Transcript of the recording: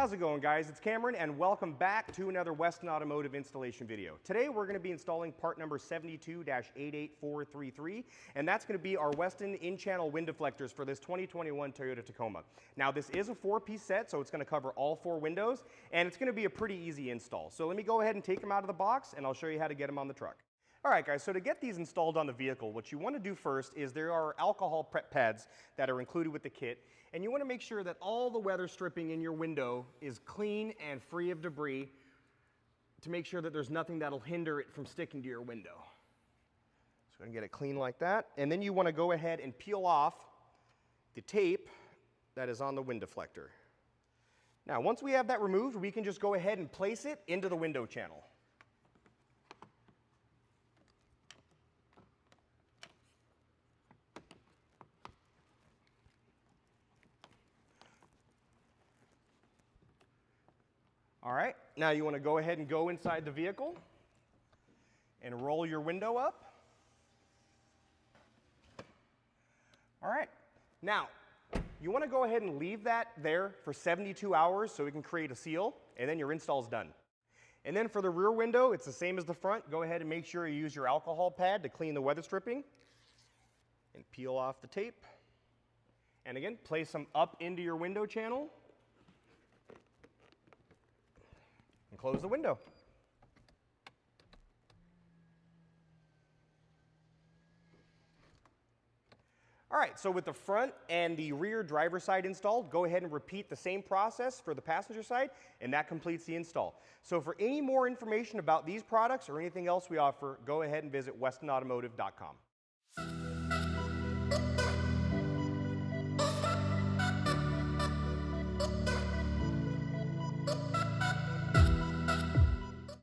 How's it going, guys? It's Cameron, and welcome back to another Westin Automotive installation video. Today we're going to be installing part number 72-88433, and that's going to be our Westin in-channel wind deflectors for this 2021 Toyota Tacoma. Now this is a 4-piece set, so it's going to cover all 4 windows, and it's going to be a pretty easy install. So let me go ahead and take them out of the box, and I'll show you how to get them on the truck. Alright guys, so to get these installed on the vehicle, what you want to do first is there are alcohol prep pads that are included with the kit, and you want to make sure that all the weather stripping in your window is clean and free of debris to make sure that there's nothing that'll hinder it from sticking to your window. So I'm going to get it clean like that, and then you want to go ahead and peel off the tape that is on the wind deflector. Now once we have that removed, we can just go ahead and place it into the window channel. All right, now you want to go ahead and go inside the vehicle and roll your window up. All right, now you want to go ahead and leave that there for 72 hours so we can create a seal, and then your install is done. And then for the rear window, it's the same as the front. Go ahead and make sure you use your alcohol pad to clean the weather stripping and peel off the tape. And again, place them up into your window channel. And close the window. All right, so with the front and the rear driver's side installed, go ahead and repeat the same process for the passenger side, and that completes the install. So for any more information about these products or anything else we offer, go ahead and visit westinautomotive.com.